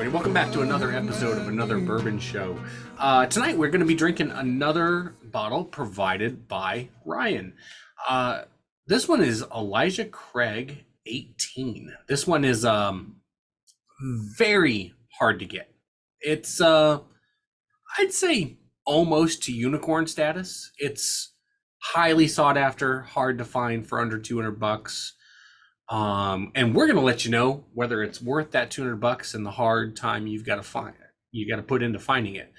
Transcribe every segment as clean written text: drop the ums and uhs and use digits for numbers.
everybody. Welcome back to another episode of Another Bourbon Show. Tonight, we're going to be drinking another bottle provided by Ryan. This one is Elijah Craig 18. This one is very hard to get. It's, I'd say, almost to unicorn status. It's highly sought after, hard to find for under 200 bucks. And we're going to let you know whether it's worth that 200 bucks and the hard time you've got to find it. You got to put into finding it.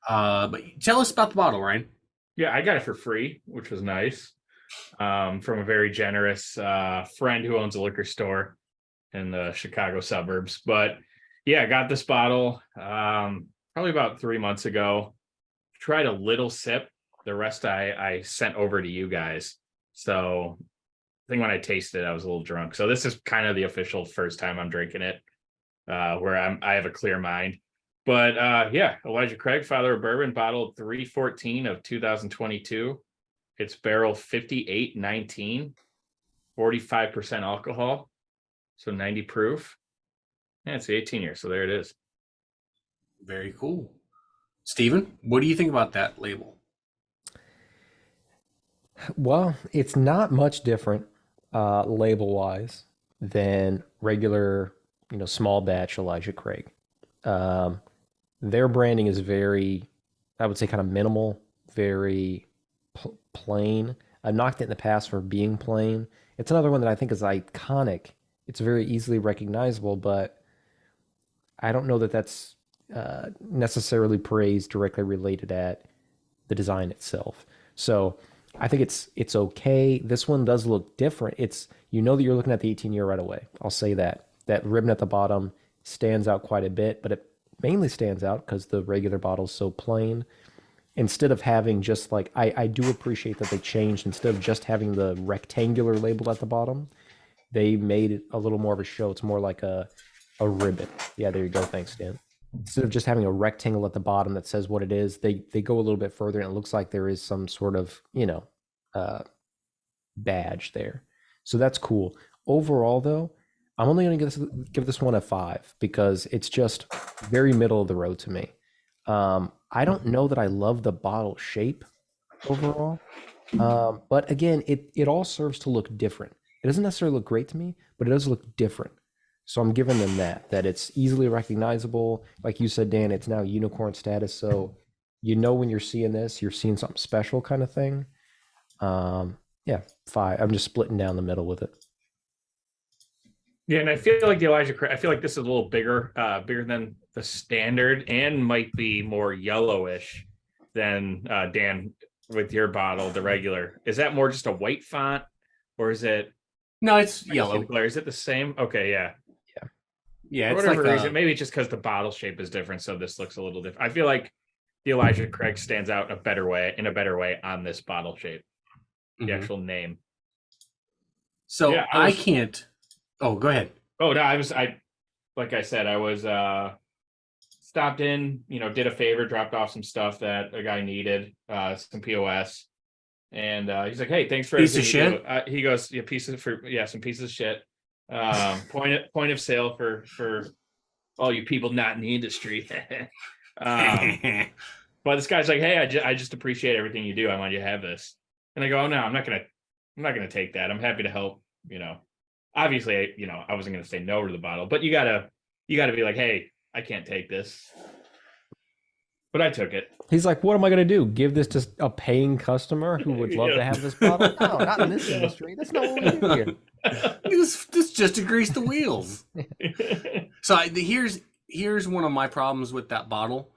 But tell us about the bottle, Ryan. Yeah, I got it for free, which was nice. From a very generous friend who owns a liquor store in the Chicago suburbs. But yeah, I got this bottle probably about 3 months ago. Tried a little sip. The rest I sent over to you guys. So I think when I tasted it, I was a little drunk. So this is kind of the official first time I'm drinking it, where I have a clear mind. But yeah, Elijah Craig, father of bourbon, bottle 314 of 2022. It's barrel 5819, 45% alcohol, so 90 proof. Yeah, it's the 18 year, so there it is. Very cool. Steven, what do you think about that label? Well, it's not much different label-wise than regular, small batch Elijah Craig. Their branding is very, I would say, kind of minimal, very plain. I've knocked it in the past for being plain. It's another one that I think is iconic. It's very easily recognizable, but I don't know that that's necessarily praise directly related at the design itself. So I think it's okay. This one does look different. That you're looking at the 18 year right away. I'll say that. That ribbon at the bottom stands out quite a bit, but it mainly stands out because the regular bottle is so plain. Instead of having just I do appreciate that they changed. Instead of just having the rectangular label at the bottom, they made it a little more of a show. It's more like a ribbon. Yeah, there you go. Thanks, Dan. Instead of just having a rectangle at the bottom that says what it is, they go a little bit further, and it looks like there is some sort of badge there. So that's cool. Overall, though, I'm only going to give this one a 5 because it's just very middle of the road to me. I don't know that I love the bottle shape overall, but again, it all serves to look different. It doesn't necessarily look great to me, but it does look different. So I'm giving them that it's easily recognizable. Like you said, Dan, it's now unicorn status. So when you're seeing this, you're seeing something special kind of thing. Yeah, 5. I'm just splitting down the middle with it. Yeah, and I feel like the Elijah Craig, I feel like this is a little bigger than the standard and might be more yellowish than Dan with your bottle, the regular. Is that more just a white font or is it? No, it's yellow. Is it the same? Okay, yeah. Yeah, For it's whatever reason, maybe it's just because the bottle shape is different, so this looks a little different. I feel like the Elijah Craig stands out in a better way on this bottle shape, the actual name. So yeah, I can't. Oh, go ahead. Oh no, like I said, I was stopped in, did a favor, dropped off some stuff that a guy needed, some POS, and he's like, "Hey, thanks for piece of shit." He goes, "Yeah, some pieces of shit." Point of sale for all you people not in the industry. But this guy's like, "Hey, I just appreciate everything you do. I want you to have this." And I go, "Oh no, I'm not gonna take that. I'm happy to help." Obviously, I wasn't gonna say no to the bottle, but you gotta be like, "Hey, I can't take this." But I took it. He's like, "What am I going to do? Give this to a paying customer who would love to have this bottle?" No, not in this industry. That's not what we do here. This just to grease the wheels. So here's one of my problems with that bottle.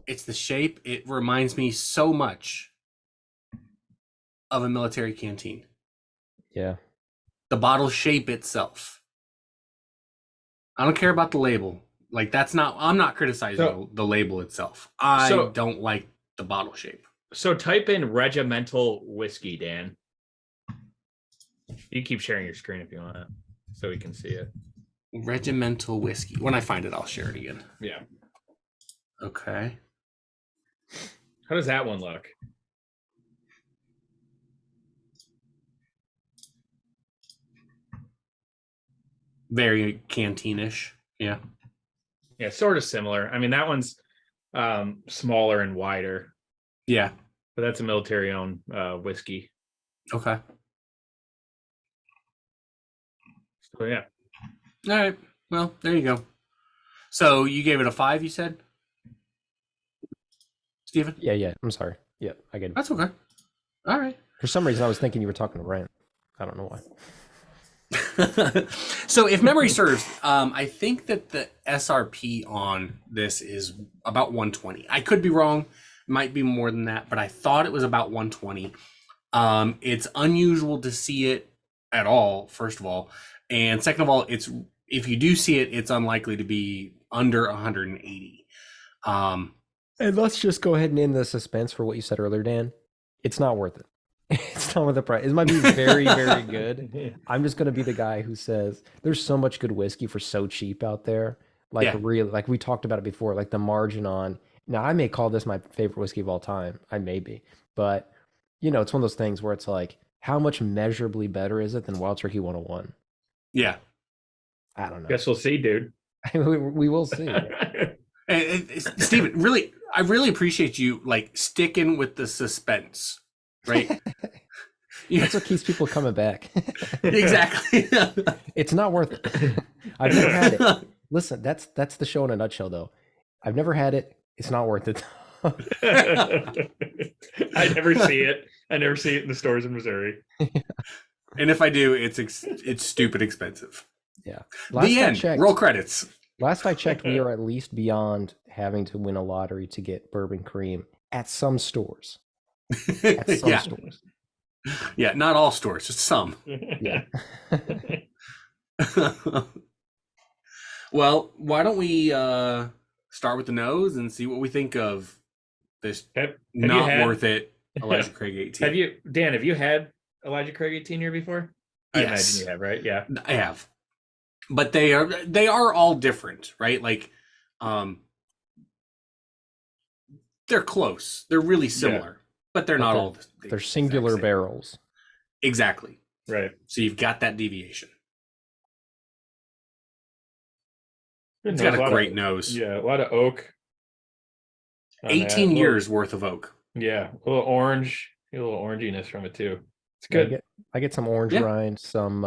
It's the shape. It reminds me so much of a military canteen. Yeah. The bottle shape itself. I don't care about the label. I'm not criticizing the label itself. I don't like the bottle shape. So type in regimental whiskey, Dan. You keep sharing your screen if you want, so we can see it. Regimental whiskey. When I find it, I'll share it again. Yeah. Okay. How does that one look? Very canteenish. Yeah. Yeah, sort of similar. I mean, that one's smaller and wider, Yeah. but that's a military-owned whiskey. Okay. So yeah, All right. Well, there you go. So you gave it a 5, you said, Steven? Yeah. I'm sorry. Yeah, I get it. That's okay. All right. For some reason, I was thinking you were talking to Ryan. I don't know why. So if memory serves, I think that the SRP on this is about 120. I could be wrong. Might be more than that, but I thought it was about 120. It's unusual to see it at all, first of all. And second of all, it's if you do see it, it's unlikely to be under 180. And let's just go ahead and end the suspense for what you said earlier, Dan. It's not worth it. It's not worth the price. It might be very, very good. I'm just going to be the guy who says there's so much good whiskey for so cheap out there. Like Yeah. really, like we talked about it before, like the margin on. Now, I may call this my favorite whiskey of all time. I may be, but it's one of those things where it's like, how much measurably better is it than Wild Turkey 101? Yeah. I don't know. guess we'll see, dude. we will see. Steven, really, I really appreciate you like sticking with the suspense, right? That's what keeps people coming back. Exactly. It's not worth it. I've never had it. Listen, that's the show in a nutshell, though. I've never had it. It's not worth it. I never see it. I never see it in the stores in Missouri. And if I do, it's stupid expensive. Yeah. The end. Roll credits. Last I checked, we are at least beyond having to win a lottery to get bourbon cream at some stores. At some Yeah. stores. Yeah, not all stores, just some. Yeah. Well, why don't we start with the nose and see what we think of this Have not you had- worth it Elijah Craig 18. Dan, have you had Elijah Craig 18 year before? I Yes. imagine you have, right? Yeah. I have. But they are all different, right? Like they're close. They're really similar, but they're not all They're singular exact same. barrels. Exactly. Right. So you've got that deviation. Good It's nose, got a lot great of, nose. Yeah, a lot of oak. on that. 18 A years worth of oak. little- Yeah, a little orange, a little oranginess from it too. It's Yeah, good. I get some orange Yeah. rind, some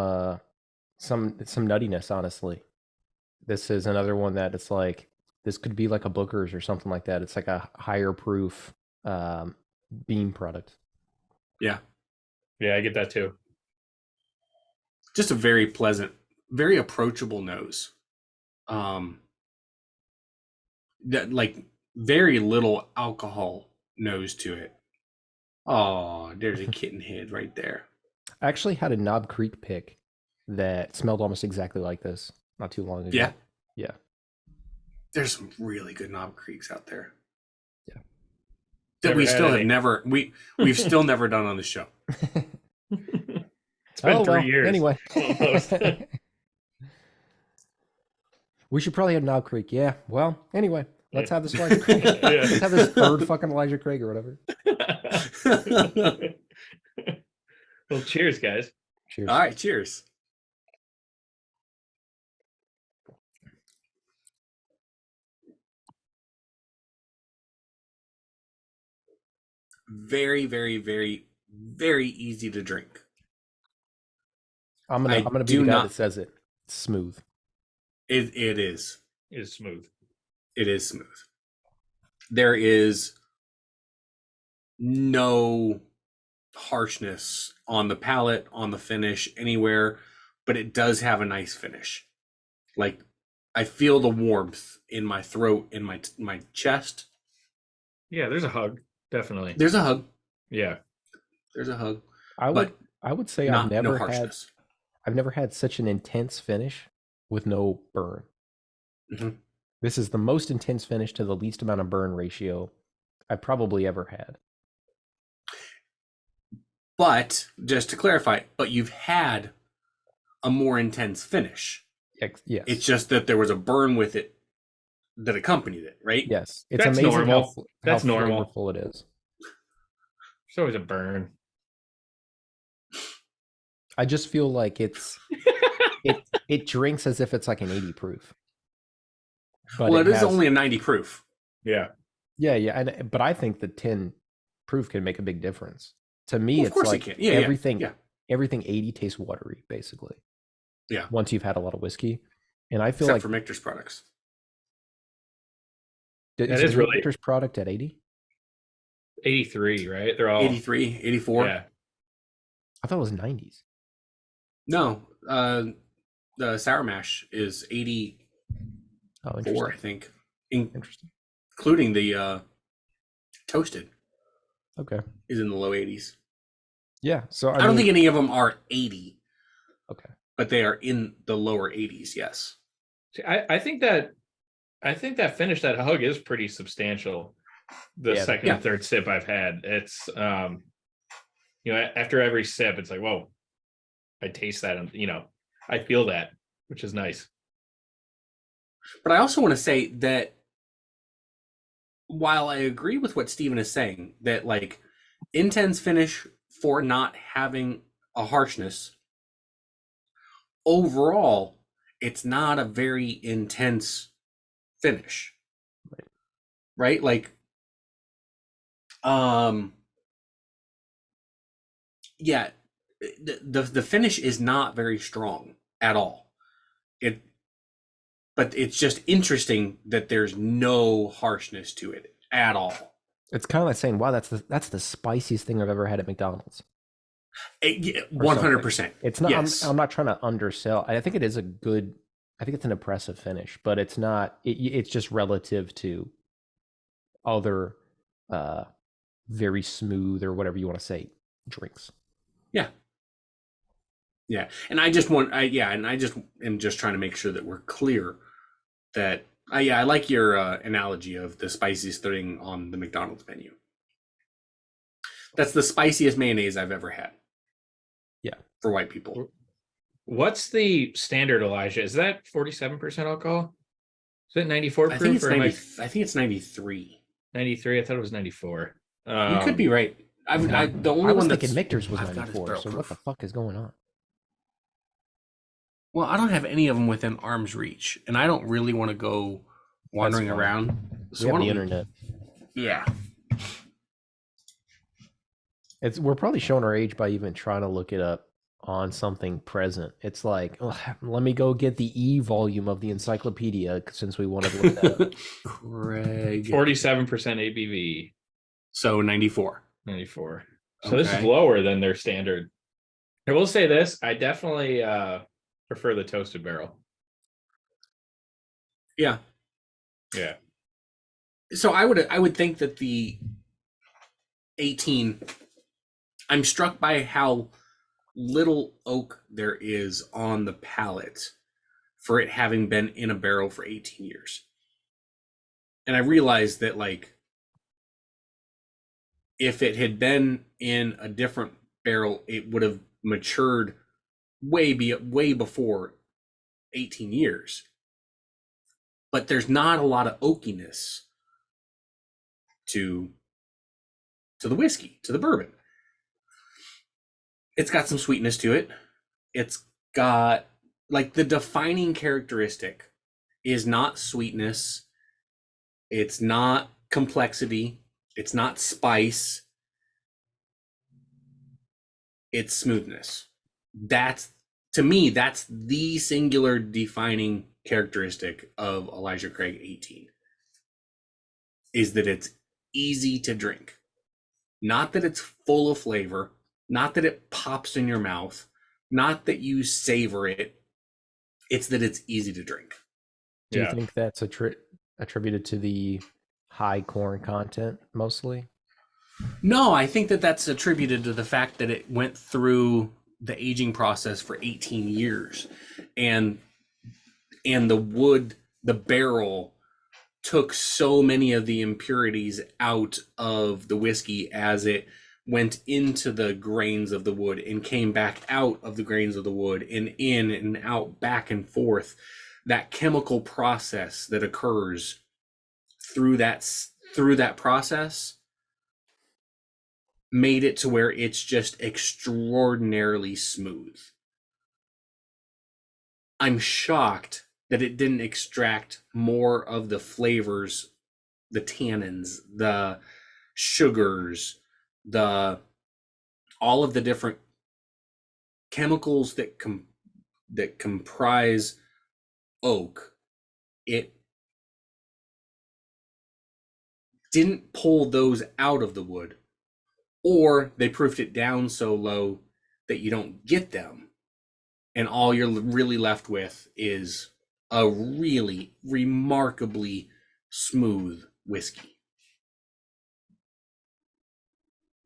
nuttiness, honestly. This is another one that it's like this could be like a Booker's or something like that. It's like a higher proof bean product. Yeah. Yeah, I get that too. Just a very pleasant, very approachable nose. That like very little alcohol nose to it. Oh, there's a kitten head right there. I actually had a Knob Creek pick that smelled almost exactly like this not too long ago. Yeah. Yeah. There's some really good Knob Creeks out there. Yeah. That Never we had still have any. never we've still never done on the show. It's been 3 years. Anyway. Almost. We should probably have Knob Creek. Yeah. Well, anyway, let's have this Elijah Craig. Yeah. Let's have this third fucking Elijah Craig or whatever. Well, cheers, guys. Cheers. All right, cheers. Very, very, very, very easy to drink. I'm I gonna be do the guy not- that says it. It's smooth. It is. Is smooth. It is smooth. There is no harshness on the palate, on the finish, anywhere, but it does have a nice finish. Like I feel the warmth in my throat, in my chest. Yeah, there's a hug. Definitely. There's a hug. Yeah. There's a hug. I would say Not, I've no never harshness. had such an intense finish with no burn. Mhm. This is the most intense finish to the least amount of burn ratio I've probably ever had. But just to clarify, but you've had a more intense finish. Yes. It's just that there was a burn with it that accompanied it, right? Yes. It's That's amazing normal. how That's normal. flavorful it is. There's always a burn. I just feel like it drinks as if it's like an 80 proof. but Well, it it is has only a 90 proof. Yeah. but I think the 10 proof can make a big difference. To me, Well, of it's course it like can. Yeah, everything yeah. everything 80 tastes watery, basically. Yeah. Once you've had a lot of whiskey. And I feel Except like for Michter's products. is That is there really Victor's product at 80? 83, right? They're all 83, 84. Yeah. I thought it was 90s. No, the Sour Mash is 84, Oh, interesting. I think, Interesting. including the toasted Okay. is in the low 80s. Yeah. So I don't think any of them are 80, Okay. but they are in the lower 80s. Yes. See, I think that finish, that hug is pretty substantial. The Yeah, second and third sip I've had, it's after every sip, it's like, whoa, I taste that, and I feel that, which is nice. But I also want to say that while I agree with what Steven is saying, that like intense finish for not having a harshness, overall, it's not a very intense finish. Right? Like, yeah, the finish is not very strong at all. But it's just interesting that there's no harshness to it at all. it's kind of like saying, "Wow, that's the spiciest thing I've ever had at McDonald's." 100%. It's not. Yes. I'm not trying to undersell. I think it is a good. I think it's an impressive finish, but it's not. It's just relative to other, very smooth or whatever you want to say drinks. Yeah. Yeah. And I just am just trying to make sure that we're clear that I like your analogy of the spiciest thing on the McDonald's menu. That's the spiciest mayonnaise I've ever had. Yeah. For white people. What's the standard, Elijah? Is that 47% alcohol? Is it 94 I proof? think it's or am 90, I think it's 93. 93. I thought it was 94. You could be right. The only I was one thinking that's Michter's was I've got is 94. barrel So what proof. the fuck is going on? Well, I don't have any of them within arm's reach, and I don't really want to go wandering fine. around. So We why have the don't internet. Yeah. We're probably showing our age by even trying to look it up on something present. It's like, ugh, let me go get the E volume of the encyclopedia since we wanted to look that up. Craig. 47% ABV, So 94. 94. So this is Okay. lower than their standard. I will say this: I definitely prefer the toasted barrel. Yeah. Yeah. So I would think that the 18, I'm struck by how little oak there is on the palate for it having been in a barrel for 18 years. And I realized that like if it had been in a different barrel, it would have matured way before 18 years. But there's not a lot of oakiness to the whiskey, to the bourbon. It's got some sweetness to it. It's got like the defining characteristic is not sweetness. It's not complexity. It's not spice. It's smoothness. That's, to me, that's the singular defining characteristic of Elijah Craig 18, is that it's easy to drink. Not that it's full of flavor, not that it pops in your mouth, not that you savor it. It's that it's easy to drink. Do you think that's attributed to the high corn content mostly? No, I think that that's attributed to the fact that it went through the aging process for 18 years, and the wood, the barrel, took so many of the impurities out of the whiskey as it went into the grains of the wood and came back out of the grains of the wood and in and out, back and forth. That chemical process that occurs through that process made it to where it's just extraordinarily smooth. I'm shocked that it didn't extract more of the flavors, the tannins, the sugars, the all of the different chemicals that comprise oak. It didn't pull those out of the wood, or they proofed it down so low that you don't get them, and all you're really left with is a really remarkably smooth whiskey.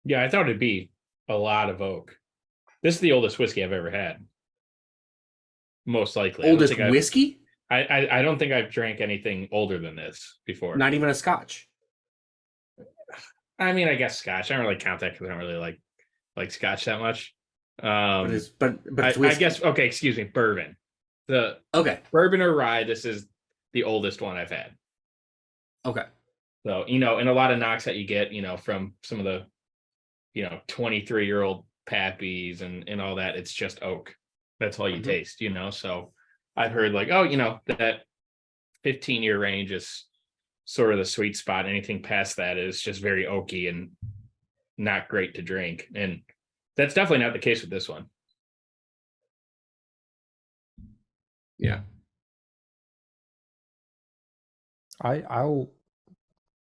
Yeah, I thought it'd be a lot of oak. This is the oldest whiskey I've ever had. Most likely. Oldest whiskey? I don't think I've drank anything older than this before. Not even a Scotch. I mean, I guess Scotch. I don't really count that because I don't really like Scotch that much. But it's I guess okay. Excuse me, bourbon. Okay. Bourbon or rye. This is the oldest one I've had. Okay. So and a lot of knocks that you get, from some of the, 23-year-old Pappies and all that. It's just oak. That's all you taste. So I've heard that 15-year range is sort of the sweet spot. Anything past that is just very oaky and not great to drink. And that's definitely not the case with this one. Yeah. I'll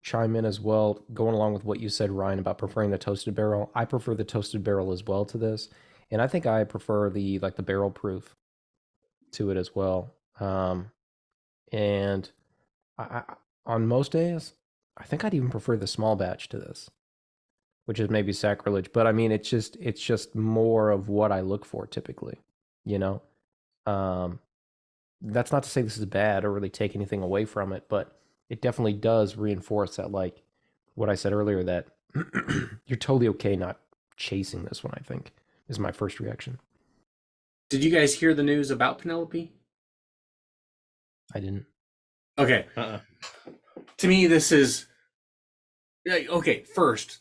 chime in as well, going along with what you said, Ryan, about preferring the toasted barrel. I prefer the toasted barrel as well to this, and I think I prefer the barrel proof to it as well. And I on most days, I think I'd even prefer the small batch to this, which is maybe sacrilege, but I mean it's just more of what I look for typically, you know. That's not to say this is bad or really take anything away from it, but it definitely does reinforce that, like what I said earlier, that you're totally okay not chasing this one, I think, is my first reaction. Did you guys hear the news about Penelope? I didn't. Okay. To me, this is okay. First,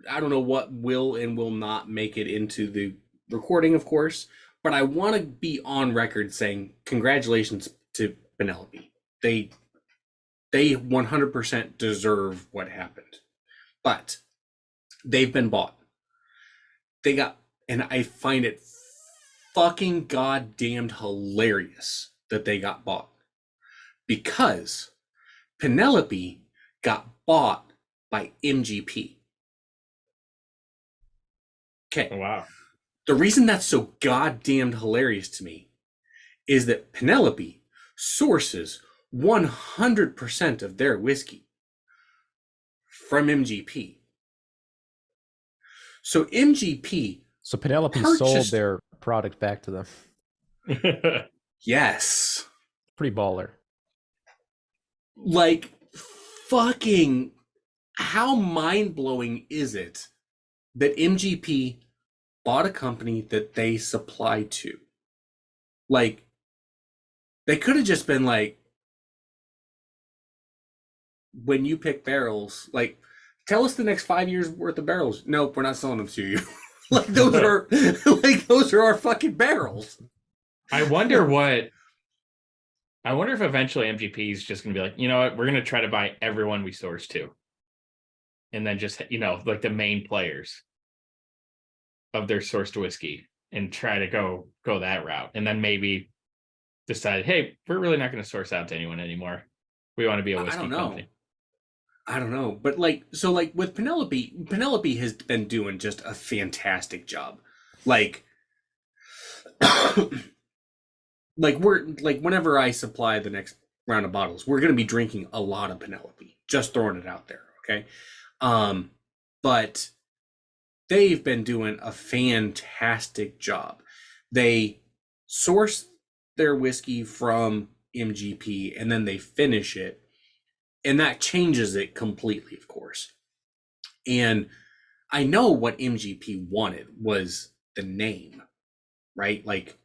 I don't know what will and will not make it into the recording, of course, but I want to be on record saying congratulations to Penelope. They 100% deserve what happened, but they've been bought. And I find it fucking goddamned hilarious that they got bought, because Penelope got bought by MGP. Okay. Oh, wow. The reason that's so goddamned hilarious to me is that Penelope sources 100% of their whiskey from MGP. So MGP. So Penelope sold their product back to them. Yes. Pretty baller. Like, fucking, how mind-blowing is it that MGP bought a company that they supply to? Like, they could have just been like, when you pick barrels, like, tell us the next 5 years worth of barrels. Nope, we're not selling them to you. those are our fucking barrels. I wonder if eventually MGP is just going to be like, you know what, we're going to try to buy everyone we source to. And then just, like the main players of their sourced whiskey, and try to go that route. And then maybe decide, hey, we're really not going to source out to anyone anymore. We want to be a whiskey company. I don't know. But with Penelope has been doing just a fantastic job. Whenever I supply the next round of bottles, we're going to be drinking a lot of Penelope. Just throwing it out there, okay? But they've been doing a fantastic job. They source their whiskey from MGP and then they finish it, and that changes it completely, of course. And I know what MGP wanted was the name, right? Like,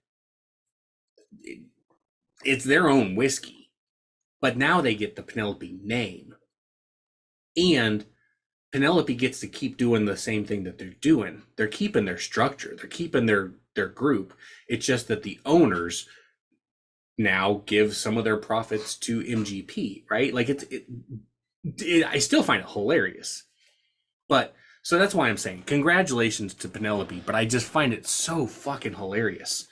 it's their own whiskey, but now they get the Penelope name, and Penelope gets to keep doing the same thing that they're doing. They're keeping their structure. They're keeping their group. It's just that the owners now give some of their profits to MGP, right? Like I still find it hilarious. But so that's why I'm saying congratulations to Penelope, but I just find it so fucking hilarious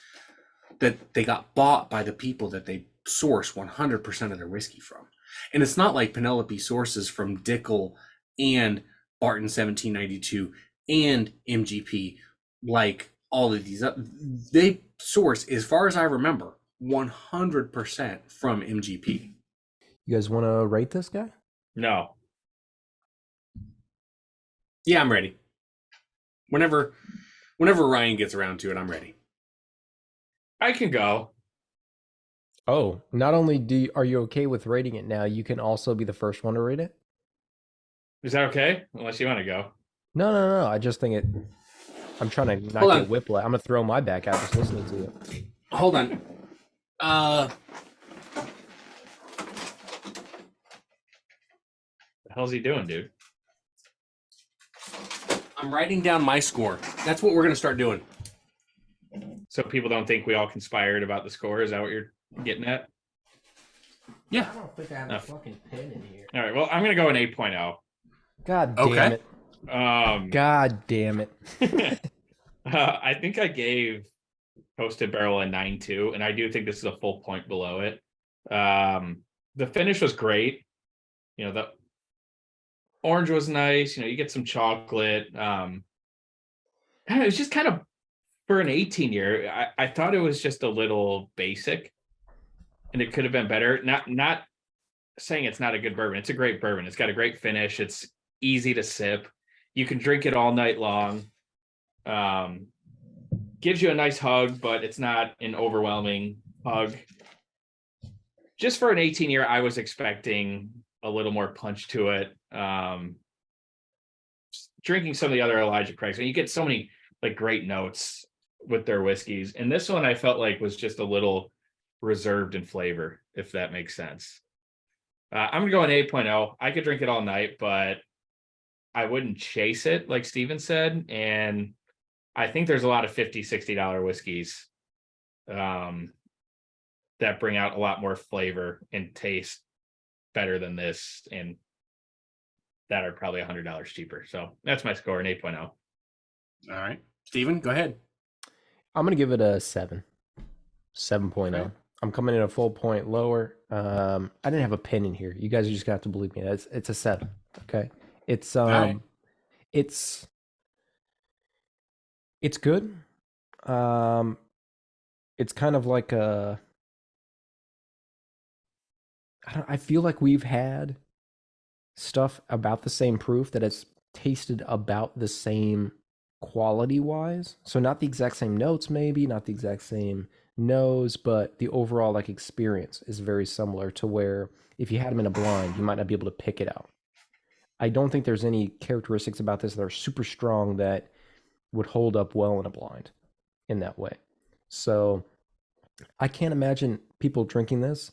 that they got bought by the people that they source 100% of their whiskey from. And it's not like Penelope sources from Dickel and Barton 1792 and MGP like all of these. They source, as far as I remember, 100% from MGP. You guys want to rate this guy? No. Yeah, I'm ready. Whenever Ryan gets around to it, I'm ready. I can go. Oh, not only are you okay with rating it now, you can also be the first one to rate it? Is that okay? Unless you want to go. No. I just think I'm trying to not get whiplash. I'm going to throw my back out just listening to it. Hold on. The hell's he doing, dude? I'm writing down my score. That's what we're going to start doing. So people don't think we all conspired about the score. Is that what you're getting at? Yeah. I don't think I have a fucking pen in here. All right. Well, I'm going to go an 8.0. God damn it. God damn it. I think I gave Toasted Barrel a 9.2, and I do think this is a full point below it. The finish was great. You know, the orange was nice. You know, you get some chocolate. It was just kind of, for an 18-year, I thought it was just a little basic, and it could have been better. Not saying it's not a good bourbon. It's a great bourbon. It's got a great finish. It's easy to sip. You can drink it all night long. Gives you a nice hug, but it's not an overwhelming hug. Just for an 18-year, I was expecting a little more punch to it. Drinking some of the other Elijah Craigs, and you get so many like great notes with their whiskeys. And this one I felt like was just a little reserved in flavor, if that makes sense. I'm gonna go an 8.0. I could drink it all night, but I wouldn't chase it, like Steven said. And I think there's a lot of $50, $60 whiskeys that bring out a lot more flavor and taste better than this, and that are probably $100 cheaper. So that's my score, an 8.0. All right. Steven, go ahead. I'm going to give it a 7.0. Okay. I'm coming in a full point lower. I didn't have a pen in here. You guys are just going to have to believe me. It's a 7. Okay. It's right. it's good. It's kind of like I feel like we've had stuff about the same proof that has tasted about the same quality wise. So not the exact same notes, maybe not the exact same nose, but the overall like experience is very similar to where if you had them in a blind, you might not be able to pick it out. I don't think there's any characteristics about this that are super strong that would hold up well in a blind in that way. So I can't imagine people drinking this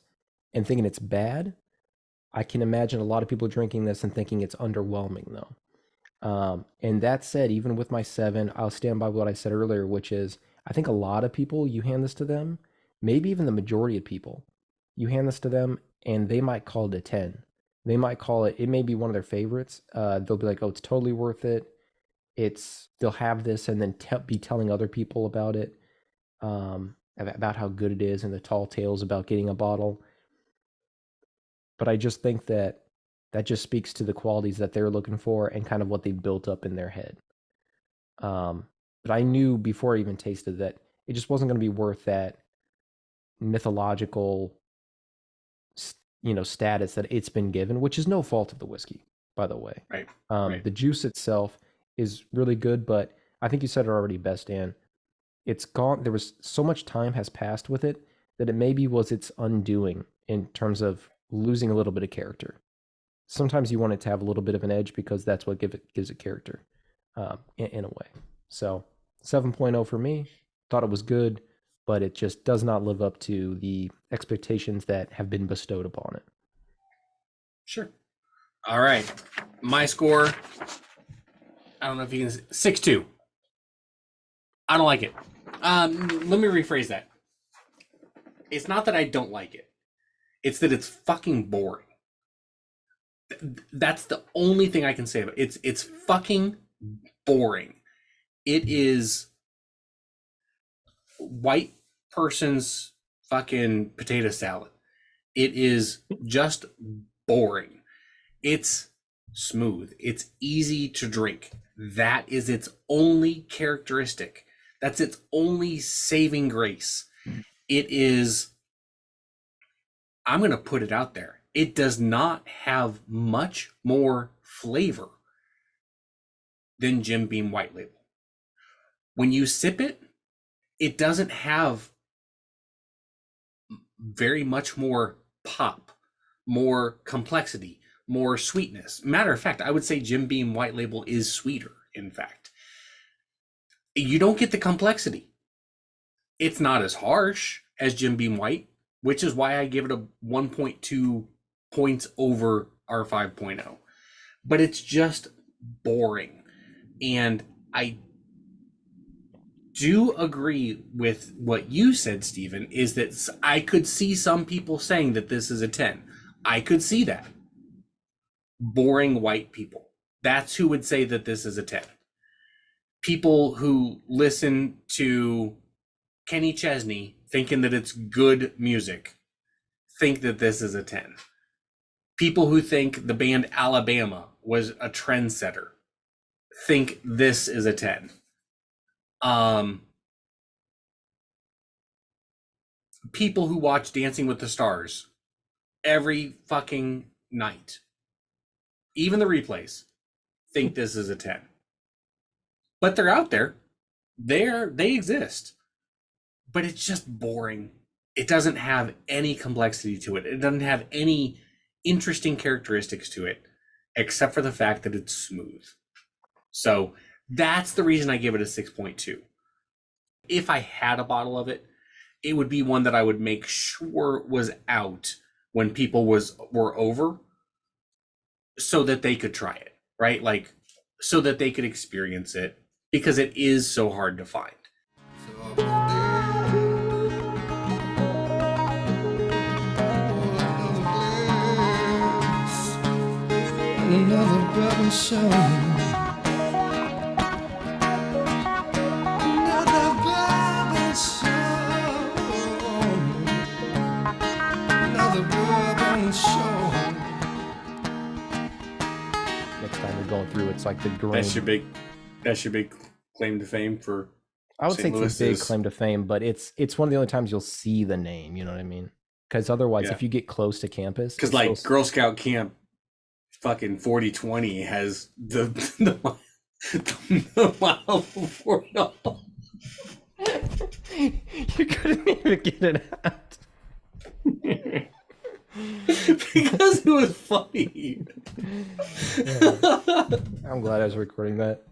and thinking it's bad. I can imagine a lot of people drinking this and thinking it's underwhelming, though. And that said, even with my 7, I'll stand by what I said earlier, which is I think a lot of people, you hand this to them, maybe even the majority of people, you hand this to them and they might call it a 10. They might call it may be one of their favorites. They'll be like, oh, it's totally worth it. They'll have this and then be telling other people about it, about how good it is and the tall tales about getting a bottle. But I just think that just speaks to the qualities that they're looking for and kind of what they built up in their head. But I knew before I even tasted that it just wasn't going to be worth that mythological, status that it's been given, which is no fault of the whiskey, by the way. Right. The juice itself is really good, but I think you said it already best, Dan. It's gone. There was so much time has passed with it that it maybe was its undoing in terms of losing a little bit of character. Sometimes you want it to have a little bit of an edge because that's what gives it character, in a way. So 7.0 for me. Thought it was good, but it just does not live up to the expectations that have been bestowed upon it. Sure. All right. My score, I don't know if you can, 6.2. I don't like it. Let me rephrase that. It's not that I don't like it. It's that it's fucking boring. That's the only thing I can say about it. It's fucking boring. It is white person's fucking potato salad. It is just boring. It's smooth. It's easy to drink. That is its only characteristic. That's its only saving grace. It is, I'm going to put it out there. It does not have much more flavor than Jim Beam White Label. When you sip it, it doesn't have very much more pop, more complexity, more sweetness. Matter of fact, I would say Jim Beam White Label is sweeter, in fact. You don't get the complexity. It's not as harsh as Jim Beam White, which is why I give it a 1.2 points over our 5.0. But it's just boring. And I do agree with what you said, Stephen, is that I could see some people saying that this is a 10. I could see that. Boring white people. That's who would say that this is a 10. People who listen to Kenny Chesney thinking that it's good music think that this is a 10. People who think the band Alabama was a trendsetter think this is a 10. People who watch Dancing with the Stars every fucking night, even the replays, think this is a 10. But they're out there. They exist. But it's just boring. It doesn't have any complexity to it. It doesn't have any interesting characteristics to it, except for the fact that it's smooth. So that's the reason I give it a 6.2. If I had a bottle of it, it would be one that I would make sure was out when people were over, so that they could try it, right? Like, so that they could experience it, because it is so hard to find. Another brother show. Another brother show. Another brother show. Next time you're going through, it's like the grain. That's your big claim to fame for I would St. say it's a big claim to fame, but it's one of the only times you'll see the name. You know what I mean? Because otherwise, if you get close to campus, because like Girl Scout Camp, fucking 4020 has the mile before it all. You couldn't even get it out. Because it was funny. I'm glad I was recording that.